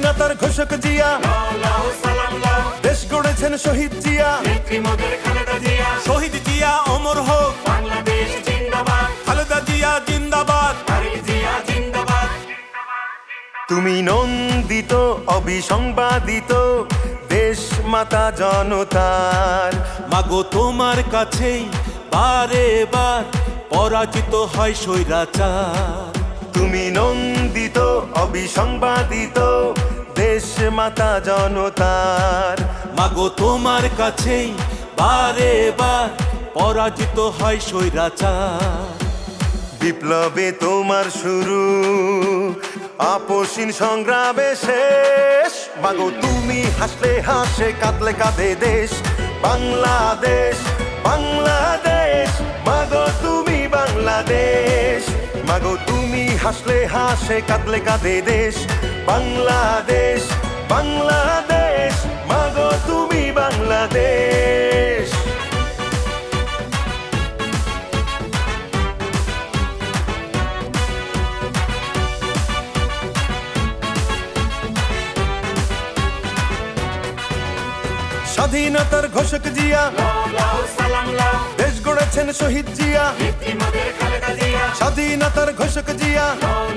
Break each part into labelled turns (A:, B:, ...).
A: স্বাধীনতার ঘোষক জিয়া, দেশ গড়েছেন শহীদ জিয়া,
B: শহীদ জিয়া অমর হোক,
C: বাংলাদেশ জিন্দাবাদ,
B: খালেদা জিয়া জিন্দাবাদ।
C: তারেক জিয়া জিন্দাবাদ।
A: তুমি নন্দিত অবিসংবাদিত দেশ মাতা জনতার।
B: মাগো তোমার কাছেই বারে বার পরাজিত হয় স্বৈরাচার।
A: তুমি নন্দিত অবিসংবাদিত দেশ মাতা জনতার।
B: মাগো তোমার কাছেই বারে বার পরাজিত হয় স্বৈরাচার।
A: বিপ্লবে তোমার শুরু, আপসীন সংগ্রামে শেষ। মাগো তুমি হাসলে হাসে, কাঁদলে কাঁদে দেশ বাংলাদেশ, বাংলাদেশ। মাগো তুমি বাংলাদেশ, মাগো তুমি হাসলে হাসে, কাঁদলে কাঁদে দেশ বাংলাদেশ, বাংলাদেশ। মাগো তুমি বাংলাদেশ। স্বাধীনতার ঘোষক জিয়া,
C: লাও সালাম লাও,
A: দেশ গড়েছেন শহীদ জিয়া,
C: নেত্রীমোদের খালেদা জিয়া।
A: স্বাধীনতার ঘোষক জিয়া,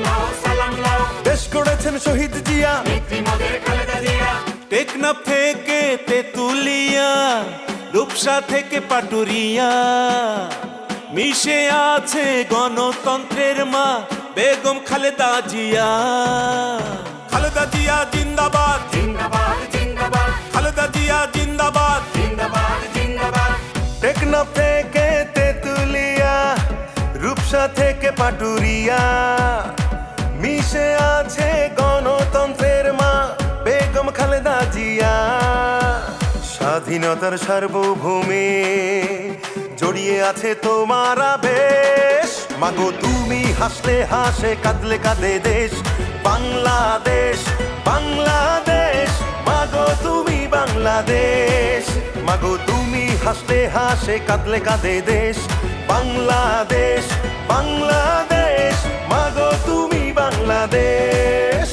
C: লাও সালাম লাও,
A: দেশ গড়েছেন শহীদ জিয়া।
C: নেত্রীমোদের খালেদা জিয়া।
B: টেকনাফ থেকে তেতুলিয়া, রূপসা থেকে পাটুরিয়া, মিশে আছে গণতন্ত্রের মা বেগম খালেদা জিয়া। খালেদা জিয়া জিন্দাবাদ,
C: জিন্দাবাদ জিন্দাবাদ,
B: খালেদা জিয়া জিন্দাবাদ।
C: জিন্দাবাদ জিন্দাবাদ।
A: টেকনাফ থেকে তেতুলিয়া, রূপসা থেকে পাটুরিয়া, মিশে আছে গণতন্ত্রের মা বেগম খালেদা জিয়া। স্বাধীনতার সার্বভৌমে জড়িয়ে আছে তোমার আবেশ। মাগো তুমি হাসলে হাসে, কাঁদলে কাঁদে দেশ বাংলাদেশ, বাংলাদেশ। মাগো তুমি বাংলাদেশ, মাগো তুমি হাসলে হাসে, কাঁদলে কাঁদে দেশ বাংলাদেশ, বাংলাদেশ। মাগো তুমি বাংলাদেশ।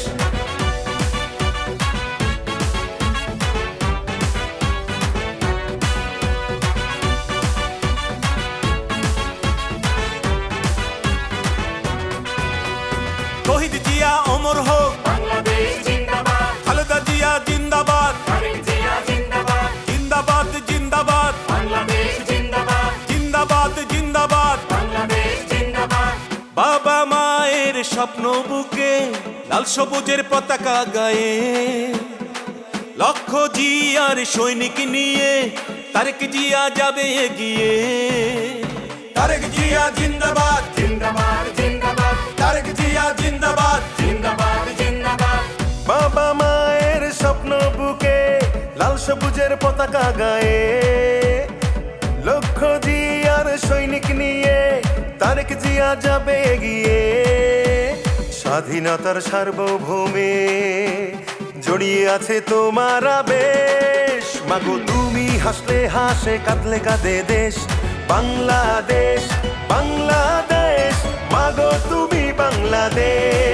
B: শহীদ জিয়া অমর হোক,
C: বাংলাদেশ জিন্দাবাদ,
B: খালেদা জিয়া জিন্দাবাদ।
C: তারেক জিয়া জিন্দাবাদ,
B: জিন্দাবাদ জিন্দাবাদ,
C: বাংলাদেশ জিন্দাবাদ,
B: জিন্দাবাদ জিন্দাবাদ।
C: বাংলাদেশ জিন্দাবাদ।
B: বাবা মায়ের স্বপ্ন বুকে লাল সবুজের পতাকা গায়ে, লক্ষ জিয়ার সৈনিক নিয়ে তারেক জিয়া যাবে এগিয়ে। তারেক জিয়া জিন্দাবাদ,
C: জিন্দাবাদ জিন্দাবাদ,
B: তারেক জিয়া জিন্দাবাদ।
C: জিন্দাবাদ জিন্দাবাদ।
A: বাবা মায়ের স্বপ্ন বুকে লাল সবুজের পতাকা গায়ে, লক্ষ জিয়ার সৈনিক নিয়ে তারেক জিয়া যাবে এগিয়ে। স্বাধীনতার সার্বভৌমে জড়িয়ে আছে তোমার আবেশ। মাগো তুমি হাসলে হাসে, কাঁদলে কাঁদে দেশ বাংলাদেশ, বাংলাদেশ। মাগো তুমি বাংলাদেশ।